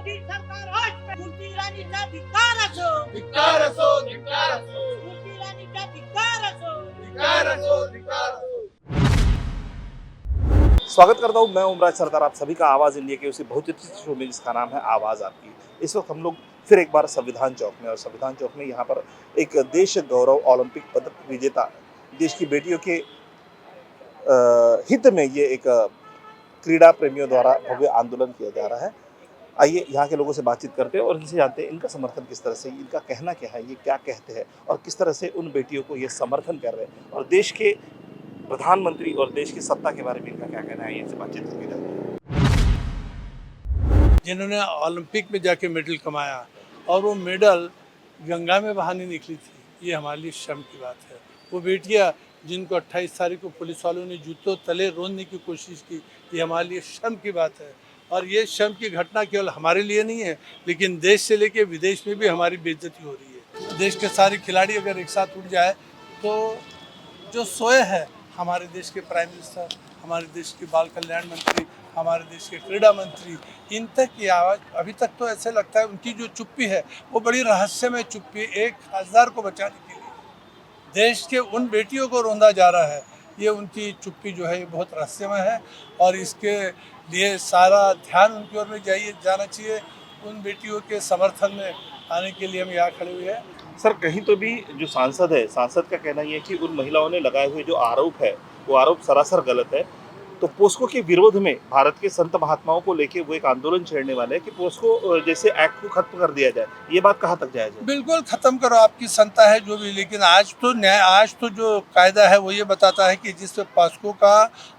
मोदी सरकार स्मृती इराणीचा धिक्कार असो, धिक्कार असो, धिक्कार असो, स्मृती इराणीचा धिक्कार असो। धिक्कार असो, धिक्कार असो। स्वागत करता हूँ मैं उमराज सरदार, आप सभी का आवाज़ इंडिया के उसी बहुचर्चित शो में जिसका नाम है आवाज़ आपकी। इस वक्त हम लोग फिर एक बार संविधान चौक में, और संविधान चौक में यहाँ पर एक देश गौरव ओलंपिक पदक विजेता देश की बेटियों के हित में ये एक क्रीड़ा प्रेमियों द्वारा भव्य आंदोलन किया जा रहा है। आइए यहाँ के लोगों से बातचीत करते हैं और इनसे जानते हैं इनका समर्थन किस तरह से, इनका कहना क्या है, ये क्या कहते हैं और किस तरह से उन बेटियों को ये समर्थन कर रहे हैं, और देश के प्रधानमंत्री और देश की सत्ता के बारे में इनका क्या कहना है, इनसे बातचीत करके जाते हैं। जिन्होंने ओलंपिक में जाके मेडल कमाया और वो मेडल गंगा में बहाने निकली थी, ये हमारे लिए शर्म की बात है। वो बेटियां जिनको 28 तारीख को पुलिस वालों ने जूतों तले रोनने की कोशिश की, ये हमारे लिए शर्म की बात है। और ये शर्म की घटना केवल हमारे लिए नहीं है, लेकिन देश से लेके विदेश में भी हमारी बेइज्जती हो रही है। देश के सारे खिलाड़ी अगर एक साथ उठ जाए तो जो सोए हैं हमारे देश के प्राइम मिनिस्टर, हमारे देश के बाल कल्याण मंत्री, हमारे देश के क्रीड़ा मंत्री, इन तक की आवाज़ अभी तक तो ऐसे लगता है उनकी जो चुप्पी है वो बड़ी रहस्यमय चुप्पी है। 1000 को बचाने के लिए देश के उन बेटियों को रोंदा जा रहा है, ये उनकी चुप्पी जो है ये बहुत रहस्यमय है। और इसके लिए सारा ध्यान उनकी ओर में जाना चाहिए। उन बेटियों के समर्थन में आने के लिए हम यहाँ खड़े हुए हैं। सर, कहीं तो भी जो सांसद है, सांसद का कहना ये है कि उन महिलाओं ने लगाए हुए जो आरोप है वो आरोप सरासर गलत है। तो पोस्को के विरोध में भारत के संत महात्माओं को लेके वो एक आंदोलन छेड़ने वाले हैं कि पोस्को जैसे एक्ट को खत्म कर दिया जाए। ये बात कहाँ तक जायज है? बिल्कुल खत्म करो, आपकी संता है जो भी, लेकिन आज तो जो कायदा है वो ये बताता है कि जिस पे पॉस्को का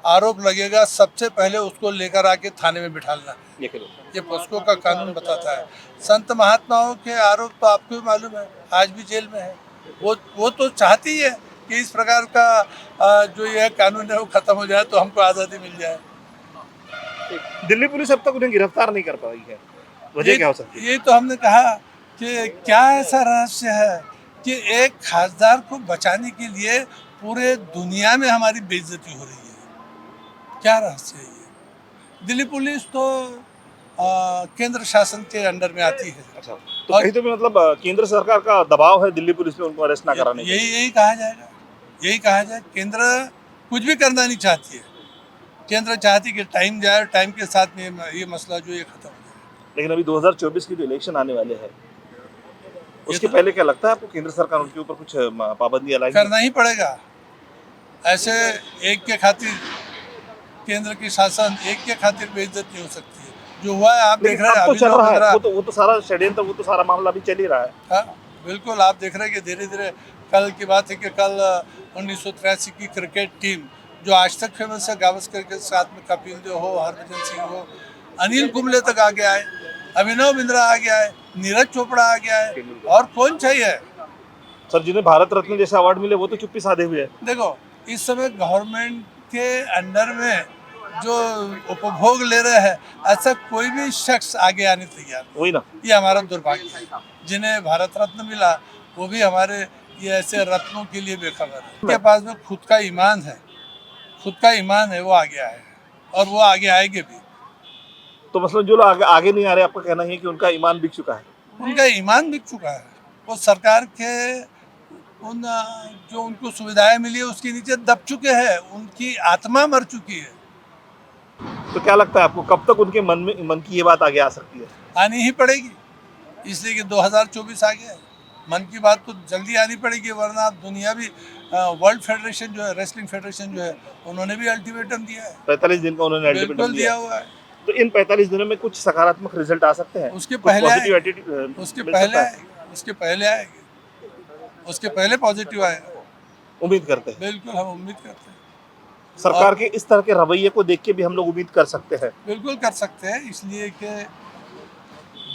आरोप लगेगा सबसे पहले उसको लेकर आके थाने में बिठालना, ये पॉस्को का कानून बताता है। संत महात्माओं के आरोप तो आपको भी मालूम है, आज भी जेल में है। वो तो चाहती है कि इस प्रकार का जो यह कानून है वो खत्म हो जाए तो हमको आज़ादी मिल जाए। दिल्ली पुलिस अब तक उन्हें गिरफ्तार नहीं कर पाई है, वजह क्या हो सकती है? ये तो हमने कहा कि क्या ऐसा रहस्य है कि एक खासदार को बचाने के लिए पूरे दुनिया में हमारी बेइज्जती हो रही है? क्या रहस्य है ये? दिल्ली पुलिस तो केंद्र शासन के अंडर में आती है। अच्छा, तो कहीं तो भी मतलब केंद्र सरकार का दबाव है दिल्ली पुलिस पे उनको अरेस्ट ना कराने के लिए? यही कहा जाएगा, यही कहा जाए। केंद्र कुछ भी करना नहीं चाहती है, केंद्र चाहती कि टाइम जाए, टाइम के साथ में ये मसला जो ये खत्म हो जाए। लेकिन अभी 2024 की जो इलेक्शन आने वाले हैं उसके तो पहले क्या लगता है आपको केंद्र सरकार उनके ऊपर कुछ पाबंदियां लाएगी? करना ही पड़ेगा। ऐसे एक के खातिर केंद्र की शासन एक के खातिर बेइज्जत नहीं हो सकती है। जो हुआ है आप देख रहे हैं, अब तो चल रहा है, 15 वो तो सारा षड्यंत्र, वो तो सारा मामला अभी चल ही रहा है। हाँ, बिल्कुल आप देख रहे हैं कि धीरे धीरे, कल की बात है कि कल 1983 की क्रिकेट टीम जो आज तक फेमस है, गावस्कर के साथ में कपिल देव हो, हरभजन सिंह हो, अनिल कुंबले तक आ गया है, अभिनव बिंद्रा आ गया है, नीरज चोपड़ा आ गया है, और कौन चाहिए? सर, जिन्हें भारत रत्न जैसे अवार्ड मिले वो तो चुप्पी साधे हुए हैं। देखो, इस समय गवर्नमेंट के अंडर में जो उपभोग ले रहे हैं, ऐसा कोई भी शख्स आगे आने तैयार नहीं। वही ना, ये हमारा दुर्भाग्य है। जिन्हें भारत रत्न मिला वो भी हमारे ये ऐसे रत्नों के लिए बेखबर है। उनके पास में खुद का ईमान है, वो आगे आए और वो आगे आएंगे भी। तो मतलब जो लोग आगे नहीं आ रहे, आपका कहना है कि उनका ईमान बिक चुका है? उनका ईमान बिक चुका है। वो सरकार के उन जो उनको सुविधाएं मिली है उसके नीचे दब चुके हैं, उनकी आत्मा मर चुकी है। तो क्या लगता है आपको कब तक उनके मन की ये बात आगे आ सकती है? आनी ही पड़ेगी, इसलिए कि 2024 आ गया है। मन की बात तो जल्दी आनी पड़ेगी, वरना दुनिया भी वर्ल्ड फेडरेशन जो है, रेसलिंग फेडरेशन जो है, उन्होंने भी अल्टीमेटम दिया है। 45 दिन का उन्होंने बिल्कुल अल्टीमेटम दिया हुआ है। तो इन 45 दिनों में कुछ सकारात्मक रिजल्ट आ सकते हैं? उसके कुछ पहले पॉजिटिव आएगी, एटीट्यूड उसके मिल पहले सकता है? आएगी, उसके पहले पॉजिटिव आएगा। उम्मीद करते हैं। बिल्कुल हम उम्मीद करते हैं। सरकार के इस तरह के रवैये को देख के भी हम लोग उम्मीद कर सकते हैं। बिल्कुल कर सकते हैं, इसलिए कि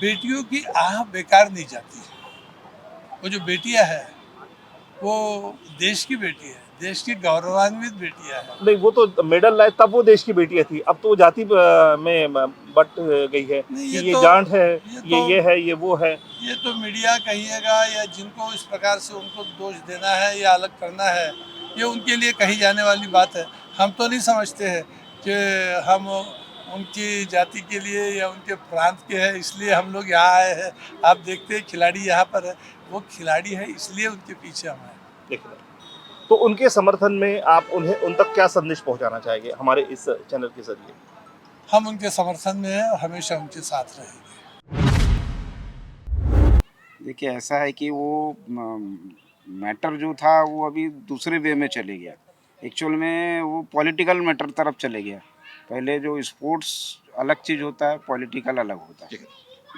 बेटियों की आह बेकार नहीं जाती है। वो जो बेटियां हैं वो देश की बेटी है, देश की गौरवान्वित बेटियां हैं। नहीं, वो तो मेडल लाए तब वो देश की बेटियां थी, अब तो वो जाति में बट गई है कि ये जाट है, ये है, ये वो है। ये तो मीडिया कहिएगा या जिनको इस प्रकार से उनको दोष देना है या अलग करना है, ये उनके लिए कही जाने वाली बात है। हम तो नहीं समझते हैं कि हम उनकी जाति के लिए या उनके प्रांत के है, इसलिए हम लोग यहाँ आए हैं। आप देखते हैं खिलाड़ी यहाँ पर है, वो खिलाड़ी है इसलिए उनके पीछे हम आए। देखिए, तो उनके समर्थन में आप उन्हें उन तक क्या संदेश पहुंचाना चाहेंगे हमारे इस चैनल के जरिए? हम उनके समर्थन में हैं और हमेशा उनके साथ रहेंगे। देखिए ऐसा है कि वो मैटर जो था वो अभी दूसरे वे में चले गया। एक्चुअल में वो पॉलिटिकल मैटर तरफ चले गया। पहले जो स्पोर्ट्स अलग चीज़ होता है, पॉलिटिकल अलग होता है।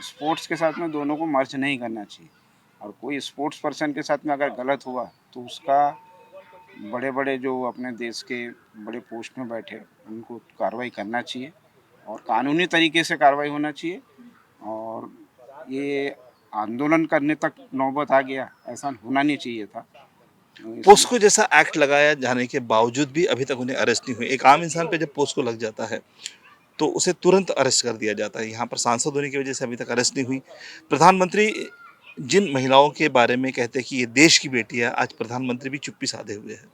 स्पोर्ट्स के साथ में दोनों को मर्ज नहीं करना चाहिए, और कोई स्पोर्ट्स पर्सन के साथ में अगर गलत हुआ तो उसका बड़े बड़े जो अपने देश के बड़े पोस्ट में बैठे उनको कार्रवाई करना चाहिए, और कानूनी तरीके से कार्रवाई होना चाहिए। और ये आंदोलन करने तक नौबत आ गया, ऐसा होना नहीं चाहिए था। पोस्को जैसा एक्ट लगाया जाने के बावजूद भी अभी तक उन्हें अरेस्ट नहीं हुए। एक आम इंसान पे जब पोस्को लग जाता है तो उसे तुरंत अरेस्ट कर दिया जाता है। यहाँ पर सांसद होने की वजह से अभी तक अरेस्ट नहीं हुई। प्रधानमंत्री जिन महिलाओं के बारे में कहते हैं कि ये देश की बेटी है, आज प्रधानमंत्री भी चुप्पी साधे हुए हैं।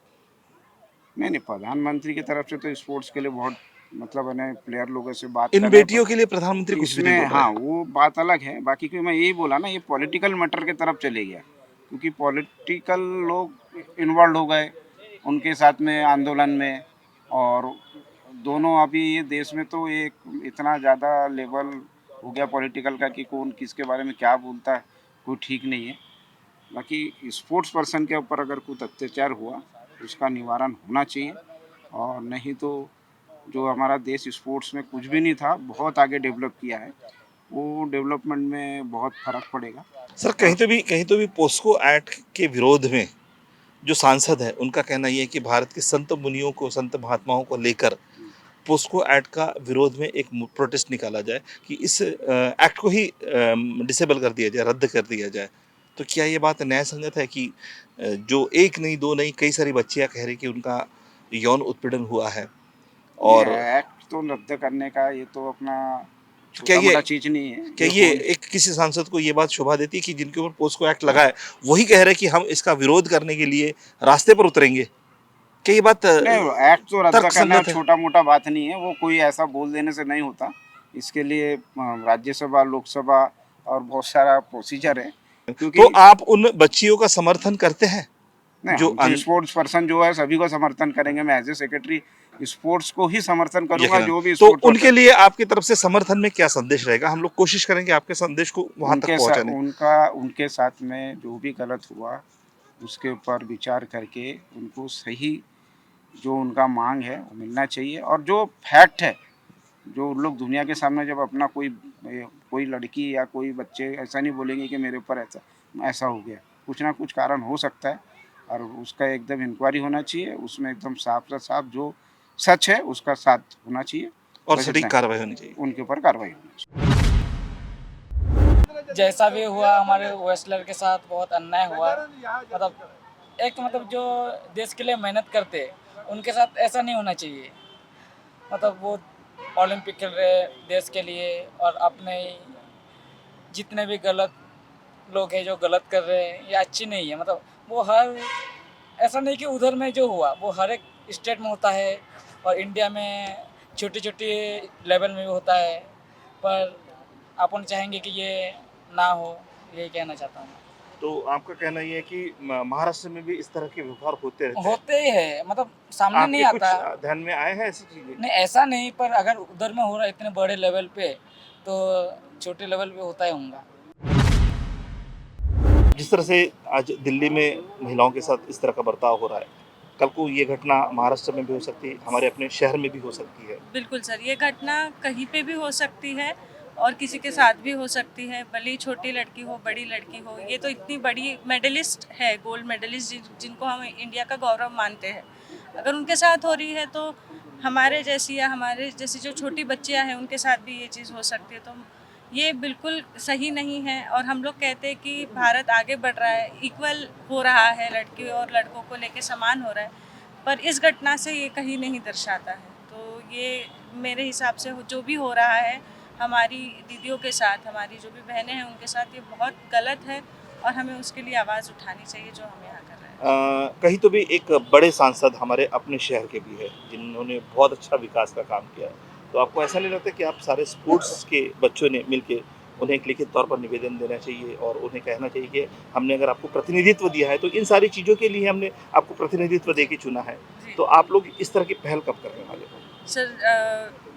नहीं, प्रधानमंत्री की तरफ से तो स्पोर्ट्स के लिए बहुत मतलब है प्लेयर लोगों से बात इन करना बेटियों पड़ा। के लिए प्रधानमंत्री कुछ भी नहीं इसमें बोल रहे हाँ वो बात अलग है। बाकी क्यों मैं यही बोला ना, ये पॉलिटिकल मैटर की तरफ चले गया, क्योंकि पॉलिटिकल लोग इन्वॉल्व हो गए उनके साथ में आंदोलन में। और दोनों अभी ये देश में तो एक इतना ज़्यादा लेवल हो गया पॉलिटिकल का कि कौन किसके बारे में क्या बोलता है, कोई ठीक नहीं है। बाकी स्पोर्ट्स पर्सन के ऊपर अगर कुछ अत्याचार हुआ उसका निवारण होना चाहिए, और नहीं तो जो हमारा देश स्पोर्ट्स में कुछ भी नहीं था, बहुत आगे डेवलप किया है, वो डेवलपमेंट में बहुत फर्क पड़ेगा। सर, कहीं तो भी पोस्को एक्ट के विरोध में जो सांसद है उनका कहना ये है कि भारत के संत मुनियों को, संत महात्माओं को लेकर पोस्को एक्ट का विरोध में एक प्रोटेस्ट निकाला जाए कि इस एक्ट को ही डिसेबल कर दिया जाए, रद्द कर दिया जाए। तो क्या ये बात न्याय संगत है कि जो एक नहीं, दो नहीं, कई सारी बच्चियां कह रही कि उनका यौन उत्पीड़न हुआ है? और एक्ट तो रद्द करने का ये तो अपना क्या ये छोटा चीज नहीं है। क्या ये एक किसी सांसद को ये बात शोभा देती है कि जिनके ऊपर पोस्को एक्ट लगा है वही कह रहे हैं कि हम इसका विरोध करने के लिए रास्ते पर उतरेंगे? क्या ये बात नहीं, एक्ट तो रद्द करना तर्कसंगत है? छोटा मोटा बात नहीं है, वो कोई ऐसा बोल देने से नहीं होता। इसके लिए राज्यसभा, लोकसभा और बहुत सारा प्रोसीजर है। क्योंकि तो आप उन बच्चियों का समर्थन करते हैं जो जो स्पोर्ट्स पर्सन जो है सभी को समर्थन करेंगे। मैं एज ए सेक्रेटरी स्पोर्ट्स को ही समर्थन करूंगा, जो भी तो स्पोर्ट्स उनके लिए आपकी तरफ से समर्थन में क्या संदेश रहेगा? हम लोग कोशिश करेंगे आपके संदेश को वहां तक पहुंचाने। उनके साथ में जो भी गलत हुआ उसके ऊपर विचार करके उनको सही जो उनका मांग है वो मिलना चाहिए। और जो फैक्ट है, जो लोग दुनिया के सामने जब अपना कोई लड़की या कोई बच्चे ऐसा नहीं बोलेंगे कि मेरे ऊपर ऐसा हो गया, कुछ ना कुछ कारण हो सकता है, और उसका एकदम इंक्वायरी होना चाहिए। उसमें एकदम साफ जो सच है उसका साथ होना चाहिए, और सटीक कार्रवाई होनी चाहिए। उनके ऊपर कार्रवाई होनी चाहिए। जैसा भी हुआ हमारे रेसलर के साथ बहुत अन्याय हुआ। मतलब जो देश के लिए मेहनत करते उनके साथ ऐसा नहीं होना चाहिए। मतलब वो ओलंपिक खेल रहे देश के लिए, और अपने जितने भी गलत लोग हैं जो गलत कर रहे हैं ये अच्छी नहीं है। मतलब वो हर ऐसा नहीं कि उधर में जो हुआ वो हर एक स्टेट में होता है, और इंडिया में छोटी छोटी लेवल में भी होता है, पर अपन चाहेंगे कि ये ना हो, यही कहना चाहता हूँ। तो आपका कहना ये है कि महाराष्ट्र में भी इस तरह के व्यवहार होते रहते हैं? होते ही है, मतलब सामने नहीं आपके आता। कुछ ध्यान में आए हैं ऐसी चीजें? नहीं, ऐसा नहीं, पर अगर उधर में हो रहा है इतने बड़े लेवल पे तो छोटे लेवल पे होता ही होगा। जिस तरह से आज दिल्ली में महिलाओं के साथ इस तरह का बर्ताव हो रहा है, कल को ये घटना महाराष्ट्र में भी हो सकती है, हमारे अपने शहर में भी हो सकती है। बिल्कुल सर, ये घटना कहीं पे भी हो सकती है और किसी के साथ भी हो सकती है, भले ही छोटी लड़की हो बड़ी लड़की हो। ये तो इतनी बड़ी मेडलिस्ट है, गोल्ड मेडलिस्ट, जिनको हम इंडिया का गौरव मानते हैं। अगर उनके साथ हो रही है तो हमारे जैसी या हमारे जैसी जो छोटी बच्चियां हैं उनके साथ भी ये चीज़ हो सकती है। तो ये बिल्कुल सही नहीं है, और हम लोग कहते हैं कि भारत आगे बढ़ रहा है, इक्वल हो रहा है, लड़की और लड़कों को लेके समान हो रहा है, पर इस घटना से ये कहीं नहीं दर्शाता है। तो ये मेरे हिसाब से जो भी हो रहा है हमारी दीदियों के साथ, हमारी जो भी बहनें हैं उनके साथ, ये बहुत गलत है, और हमें उसके लिए आवाज़ उठानी चाहिए जो हम यहाँ कर रहे हैं। कहीं तो भी एक बड़े सांसद हमारे अपने शहर के भी है जिन्होंने बहुत अच्छा विकास का काम किया है, तो आपको ऐसा नहीं लगता कि आप सारे स्पोर्ट्स के बच्चों ने मिलके उन्हें एक लिखित तौर पर निवेदन देना चाहिए और उन्हें कहना चाहिए कि हमने अगर आपको प्रतिनिधित्व दिया है तो इन सारी चीज़ों के लिए हमने आपको प्रतिनिधित्व दे के चुना है, जी। तो आप लोग इस तरह की पहल कब करने वाले हो? सर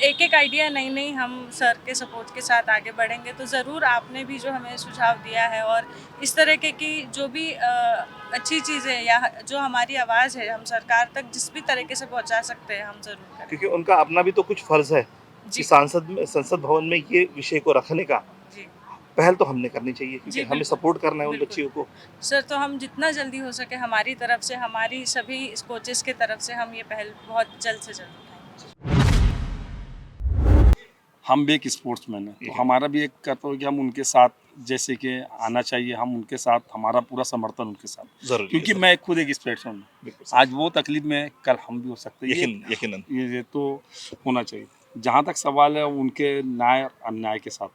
एक एक आइडिया नई नई हम सर के सपोर्ट के साथ आगे बढ़ेंगे तो ज़रूर आपने भी जो हमें सुझाव दिया है और इस तरह के की जो भी अच्छी चीज़ें या जो हमारी आवाज़ है हम सरकार तक जिस भी तरीके से पहुंचा सकते हैं हम ज़रूर करें। क्योंकि उनका अपना भी तो कुछ फर्ज है कि जी संसद भवन में ये विषय को रखने का जी पहल तो हमने करनी चाहिए, जी, क्योंकि हमें बिल्कुल, सपोर्ट करना है उन बिल्कुल। बच्चियों को। सर तो हम जितना जल्दी हो सके हमारी तरफ से हमारी सभी कोचेस की तरफ से हम ये पहल बहुत जल्द से जल्द उठाएंगे। हम भी एक स्पोर्ट्समैन हैं तो हमारा भी एक कर्तव्य कि हम उनके साथ जैसे कि आना चाहिए, हम उनके साथ हमारा पूरा समर्थन उनके साथ, जरूर, क्योंकि मैं खुद एक स्पोर्ट्समैन हूँ। बिल्कुल आज वो तकलीफ में कल हम भी हो सकते हैं, यकीनन ये तो होना चाहिए। जहाँ तक सवाल है उनके न्याय और अन्याय के साथ,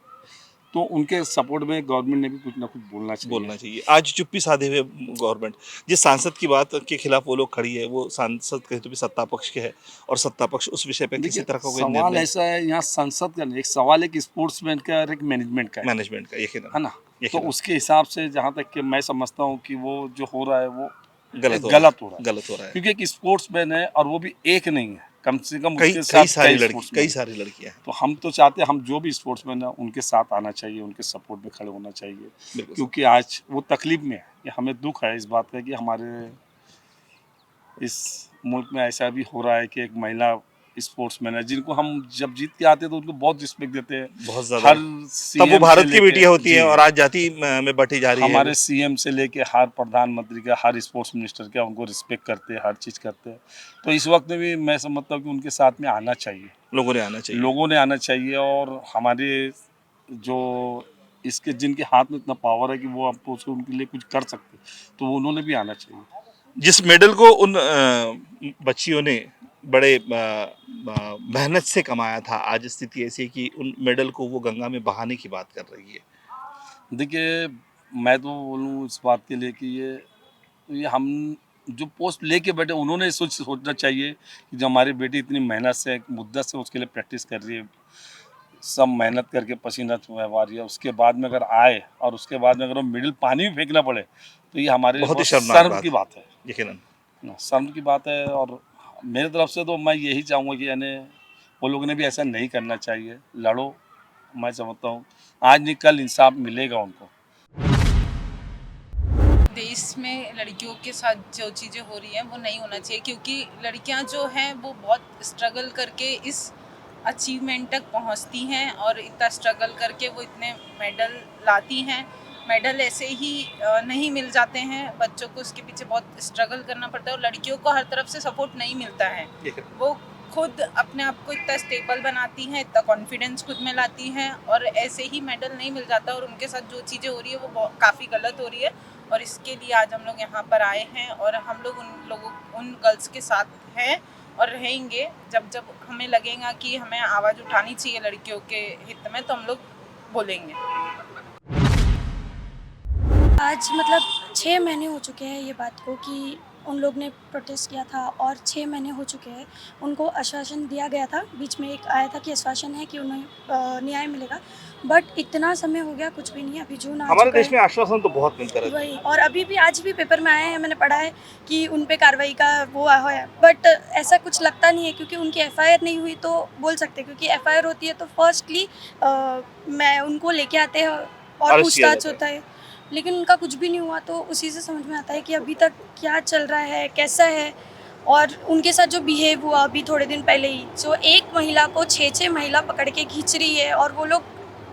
तो उनके सपोर्ट में गवर्नमेंट ने भी कुछ ना कुछ बोलना चाहिए। आज चुप्पी साधे हुए गवर्नमेंट जिस सांसद की बात के खिलाफ वो लोग खड़ी है, वो सांसद कहे तो भी सत्ता पक्ष के है और सत्ता पक्ष उस विषय पे किसी देखिए, तरह का कोई सवाल निर्णय ऐसा है यहाँ संसद का नहीं, एक सवाल एक स्पोर्ट्समैन का और एक मैनेजमेंट का है मैनेजमेंट का यकीनन है ना। तो यकीनन उसके हिसाब से जहाँ तक कि मैं समझता हूँ कि वो जो हो रहा है वो गलत हो गलत रहा है। क्योंकि एक स्पोर्ट्समैन है और वो भी एक नहीं है, कम से कम कई उसके कई साथ सारी sportsmen कई हैं। सारी लड़कियां हैं। तो हम तो चाहते हैं हम जो भी स्पोर्ट्समैन है उनके साथ आना चाहिए, उनके सपोर्ट में खड़े होना चाहिए, बिल्कुल क्योंकि आज वो तकलीफ में है। ये हमें दुख है इस बात का कि हमारे इस मुल्क में ऐसा भी हो रहा है कि एक महिला स्पोर्ट्समैन है जिनको हम जब जीत के आते हैं तो उनको बहुत रिस्पेक्ट देते हैं, बहुत ज्यादा। हर तब वो CM भारत से की बेटियां होती जी, हैं और आज जाति में बटी जा रही है। हमारे CM से लेके हर प्रधानमंत्री का, हर स्पोर्ट्स मिनिस्टर का उनको रिस्पेक्ट करते हैं, हर चीज़ करते हैं। तो इस वक्त में भी मैं समझता हूँ कि उनके साथ में आना चाहिए, लोगों ने आना चाहिए। और हमारे जो इसके जिनके हाथ में इतना पावर है कि वो आपको उसको उनके लिए कुछ कर सकते, तो उन्होंने भी आना चाहिए। जिस मेडल को उन बच्चियों ने बड़े मेहनत से कमाया था, आज स्थिति ऐसी है कि उन मेडल को वो गंगा में बहाने की बात कर रही है। देखिए, मैं तो बोलूँ इस बात के लिए कि ये हम जो पोस्ट लेके बैठे उन्होंने सोचना चाहिए कि जो हमारी बेटी इतनी मेहनत से एक मुद्दत से उसके लिए प्रैक्टिस कर रही है, सब मेहनत करके पसीना चुहवा रही है, उसके बाद में अगर आए और उसके बाद में अगर वो मेडल पानी में फेंकना पड़े तो ये हमारे लिए बहुत ही बहुत शर्मनाक शर्म की बात है, यकीनन। शर्म की बात है। और मेरी तरफ से तो मैं यही चाहूँगा कि यानी वो लोगों ने भी ऐसा नहीं करना चाहिए। लड़ो, मैं समझता हूँ आज नहीं कल इंसाफ मिलेगा उनको। देश में लड़कियों के साथ जो चीज़ें हो रही हैं वो नहीं होना चाहिए, क्योंकि लड़कियां जो हैं वो बहुत स्ट्रगल करके इस अचीवमेंट तक पहुंचती हैं और इतना स्ट्रगल करके वो इतने मेडल लाती हैं। मेडल ऐसे ही नहीं मिल जाते हैं, बच्चों को उसके पीछे बहुत स्ट्रगल करना पड़ता है और लड़कियों को हर तरफ से सपोर्ट नहीं मिलता है। वो खुद अपने आप को इतना स्टेबल बनाती हैं, इतना कॉन्फिडेंस खुद में लाती हैं और ऐसे ही मेडल नहीं मिल जाता और उनके साथ जो चीज़ें हो रही है वो काफ़ी गलत हो रही है। और इसके लिए आज हम लोग यहाँ पर आए हैं और हम लोग उन गर्ल्स के साथ हैं और रहेंगे। जब जब हमें लगेगा कि हमें आवाज़ उठानी चाहिए लड़कियों के हित में तो हम लोग बोलेंगे। आज मतलब 6 महीने हो चुके हैं ये बात को कि उन लोग ने प्रोटेस्ट किया था और 6 महीने हो चुके हैं। उनको आश्वासन दिया गया था, बीच में एक आया था कि आश्वासन है कि उन्हें न्याय मिलेगा, बट इतना समय हो गया कुछ भी नहीं। अभी जून आ हमारे चुका देश है। में आश्वासन तो बहुत मिलता रहता है। वही, और अभी भी आज भी पेपर में आए हैं, मैंने पढ़ा है कि उन पे कार्रवाई का वो है, बट ऐसा कुछ लगता नहीं है क्योंकि उनकी FIR नहीं हुई तो बोल सकते, क्योंकि FIR होती है तो फर्स्टली मैं उनको लेके आते हैं और अरेस्ट किया पूछताछ जाता होता है, लेकिन उनका कुछ भी नहीं हुआ। तो उसी से समझ में आता है कि अभी तक क्या चल रहा है, कैसा है। और उनके साथ जो बिहेव हुआ अभी थोड़े दिन पहले ही, जो एक महिला को 6 महिला पकड़ के खींच रही है और वो लोग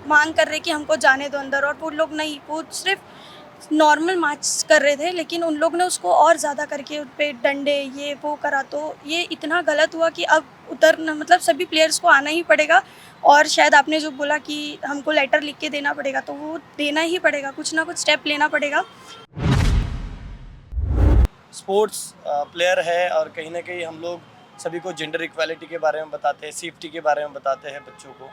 मांग कर रहे कि हमको जाने दो अंदर, और वो लोग नहीं, वो सिर्फ नॉर्मल मार्च कर रहे थे, लेकिन उन लोग ने उसको और ज़्यादा करके उन पे डंडे ये वो करा। तो ये इतना गलत हुआ कि अब उतरना, मतलब सभी प्लेयर्स को आना ही पड़ेगा। और शायद आपने जो बोला कि हमको लेटर लिख के देना पड़ेगा, तो वो देना ही पड़ेगा, कुछ ना कुछ स्टेप लेना पड़ेगा। स्पोर्ट्स प्लेयर है और कहीं ना कहीं हम लोग सभी को जेंडर इक्वालिटी के बारे में बताते हैं, सेफ्टी के बारे में बताते हैं बच्चों को।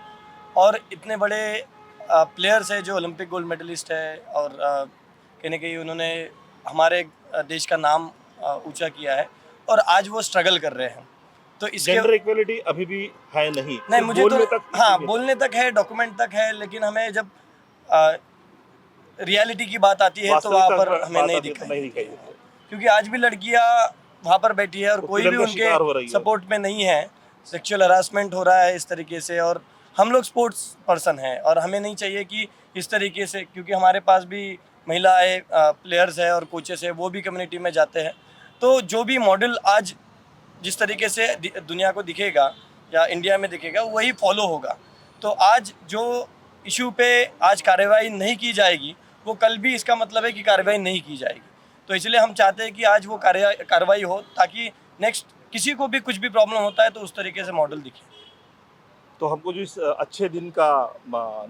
और इतने बड़े प्लेयर्स हैं जो ओलंपिक गोल्ड मेडलिस्ट है और कहीं ना कहीं उन्होंने हमारे देश का नाम ऊंचा किया है और आज वो स्ट्रगल कर रहे हैं। तो इसके जेंडर इक्वलिटी अभी भी है नहीं, नहीं, सिर्फ मुझे बोलने तो तक हाँ, ही है। बोलने तक है, डॉक्यूमेंट तक है, लेकिन हमें जब रियलिटी की बात आती है तो वहाँ पर हमें नहीं दिखाई दिखाई क्योंकि आज भी लड़कियाँ वहाँ पर बैठी है और कोई भी उत्पीड़न का शिकार हो रही उनके है। सपोर्ट में नहीं है। सेक्सुअल हरासमेंट हो रहा है इस तरीके से, और हम लोग स्पोर्ट्स पर्सन हैं और हमें नहीं चाहिए कि इस तरीके से, क्योंकि हमारे पास भी महिलाएं प्लेयर्स है और कोचेस है, वो भी कम्युनिटी में जाते हैं। तो जो भी मॉडल आज जिस तरीके से दुनिया को दिखेगा या इंडिया में दिखेगा वही फॉलो होगा। तो आज जो इशू पे आज कार्रवाई नहीं की जाएगी वो कल भी इसका मतलब है कि कार्रवाई नहीं की जाएगी। तो इसलिए हम चाहते हैं कि आज वो कार्रवाई हो ताकि नेक्स्ट किसी को भी कुछ भी प्रॉब्लम होता है तो उस तरीके से मॉडल दिखे। तो हमको जो इस अच्छे दिन का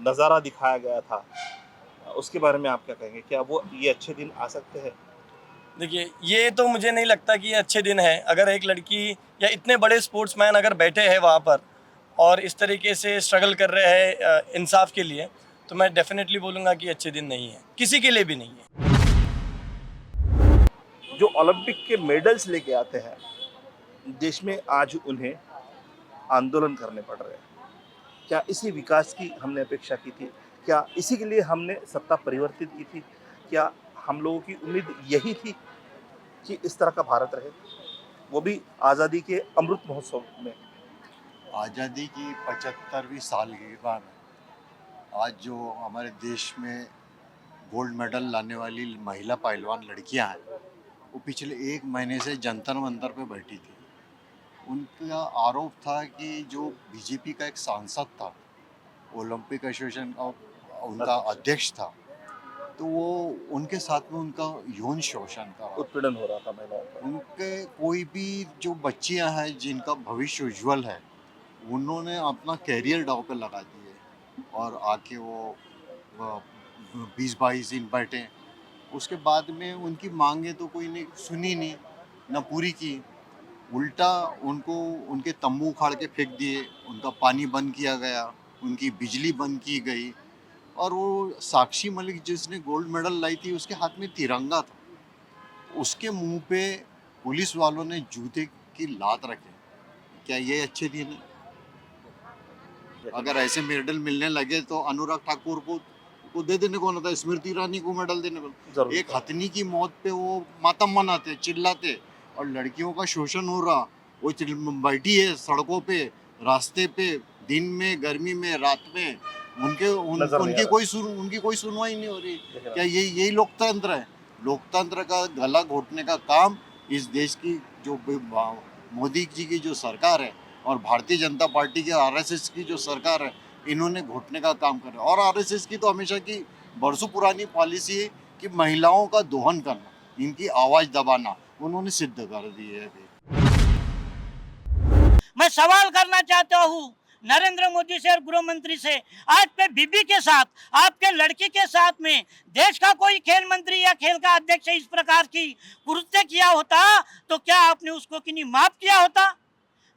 नज़ारा दिखाया गया था उसके बारे में आप क्या कहेंगे? क्या वो ये अच्छे दिन आ सकते हैं? देखिए, ये तो मुझे नहीं लगता कि ये अच्छे दिन है। अगर एक लड़की या इतने बड़े स्पोर्ट्समैन अगर बैठे हैं वहाँ पर और इस तरीके से स्ट्रगल कर रहे हैं इंसाफ के लिए, तो मैं डेफिनेटली बोलूँगा कि अच्छे दिन नहीं है, किसी के लिए भी नहीं है। जो ओलंपिक के मेडल्स लेके आते हैं देश में, आज उन्हें आंदोलन करने पड़ रहे हैं। क्या इसी विकास की हमने अपेक्षा की थी? क्या इसी के लिए हमने सत्ता परिवर्तित की थी? क्या हम लोगों की उम्मीद यही थी कि इस तरह का भारत रहे, वो भी आज़ादी के अमृत महोत्सव में? आज़ादी की 75वीं सालगिरह में आज जो हमारे देश में गोल्ड मेडल लाने वाली महिला पहलवान लड़कियां हैं, वो पिछले 1 महीने से जंतर मंतर पे बैठी थी। उनका आरोप था कि जो बीजेपी का एक सांसद था, ओलंपिक एसोसिएशन का उनका अध्यक्ष था, तो वो उनके साथ में उनका यौन शोषण था, उत्पीड़न हो रहा था महिलाओं पर। उनके कोई भी जो बच्चियां हैं जिनका भविष्य उज्जवल है, उन्होंने अपना कैरियर दांव पे लगा दिए और आके वो 20-22 दिन बैठे। उसके बाद में उनकी मांगे तो कोई ने सुनी नहीं, ना पूरी की, उल्टा उनको उनके तंबू उखाड़ के फेंक दिए, उनका पानी बंद किया गया, उनकी बिजली बंद की गई। और वो साक्षी मलिक जिसने गोल्ड मेडल लाई थी, उसके हाथ में तिरंगा था, उसके मुंह पे पुलिस वालों ने जूते की लात रखे। क्या ये अच्छे दिन है? अगर ऐसे मेडल मिलने लगे तो अनुराग ठाकुर को दे देने को ना था, स्मृति ईरानी को मेडल देने को। एक हथनी की मौत पे वो मातम मनाते, चिल्लाते, और लड़कियों का शोषण हो रहा, वो बैठी है सड़कों पे, रास्ते पे, दिन में, गर्मी में, रात में, उनकी कोई सुनवाई नहीं हो रही। क्या यही लोकतंत्र है? लोकतंत्र का गला घोटने का काम इस देश की जो मोदी जी की जो सरकार है और भारतीय जनता पार्टी की आरएसएस की जो सरकार है, इन्होंने घोटने का काम कर रहा है। और आरएसएस की तो हमेशा की बरसों पुरानी पॉलिसी है कि महिलाओं का दोहन करना, इनकी आवाज दबाना, उन्होंने सिद्ध कर दी है। मैं सवाल करना चाहता हूँ नरेंद्र मोदी से और गृह मंत्री से, आज पे बीबी के साथ, आपके लड़की के साथ में देश का कोई खेल मंत्री या खेल का अध्यक्ष इस प्रकार की कृत्य किया होता तो क्या आपने उसको कि नहीं माफ किया होता?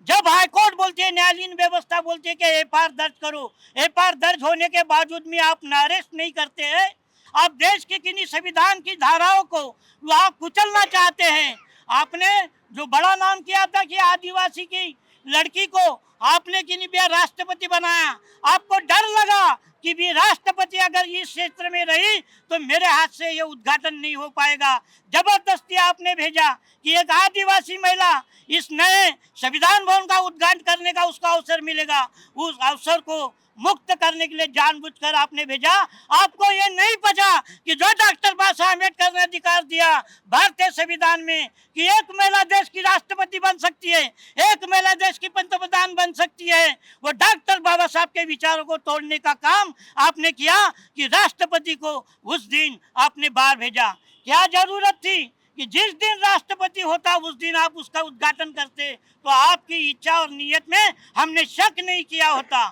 जब हाईकोर्ट बोलती है, न्यायालयीन व्यवस्था बोलती है कि एफआईआर दर्ज करो, एफआईआर दर्ज होने के बावजूद भी आप अरेस्ट नहीं करते हैं। आप देश की किन्हीं संविधान की धाराओं को वहाँ कुचलना चाहते हैं। आपने जो बड़ा नाम किया था कि आदिवासी की लड़की को आपने कि नहीं राष्ट्रपति बनाया, आपको डर लगा कि भी राष्ट्रपति अगर इस क्षेत्र में रही तो मेरे हाथ से ये उद्घाटन नहीं हो पाएगा। जबरदस्ती आपने भेजा कि एक आदिवासी महिला इस नए संविधान भवन का उद्घाटन करने का उसका अवसर मिलेगा, उस अवसर को मुक्त करने के लिए जानबूझकर आपने भेजा। आपको ये नहीं पता कि जो डॉक्टर बाबा साहब अम्बेडकर ने अधिकार दिया भारतीय संविधान में कि एक महिला देश की राष्ट्रपति बन सकती है, एक महिला देश की पंतप्रधान बन सकती है, वो डॉक्टर बाबा साहब के विचारों को तोड़ने का काम आपने किया कि राष्ट्रपति को उस दिन आपने बाहर भेजा। क्या जरूरत थी कि जिस दिन राष्ट्रपति होता उस दिन आप उसका उद्घाटन करते? तो आपकी इच्छा और नीयत में हमने शक नहीं किया होता।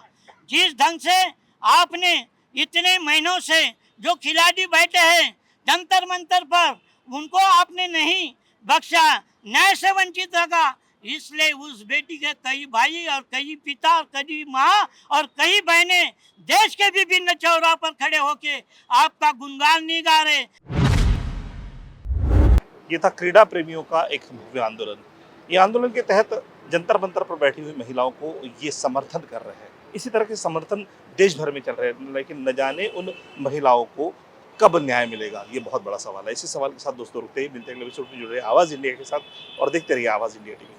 जिस ढंग से आपने इतने महीनों से जो खिलाड़ी बैठे हैं जंतर मंतर पर, उनको आपने नहीं बख्शा, न्याय से वंचित रखा, इसलिए उस बेटी के कई भाई और कई पिता और कई माँ और कई बहनें देश के विभिन्न चौराहों पर खड़े होके आपका गुणगान नहीं गा रहे। ये था क्रीड़ा प्रेमियों का एक भव्य आंदोलन। ये आंदोलन के तहत जंतर मंतर पर बैठी हुई महिलाओं को ये समर्थन कर रहे हैं। इसी तरह के समर्थन देश भर में चल रहे हैं, लेकिन न जाने उन महिलाओं को कब न्याय मिलेगा, ये बहुत बड़ा सवाल है। इसी सवाल के साथ दोस्तों रुकते ही मिलते हैं अगले एपिसोड में। जुड़े रहिए आवाज़ इंडिया के साथ और देखते रहिए आवाज़ इंडिया टीवी।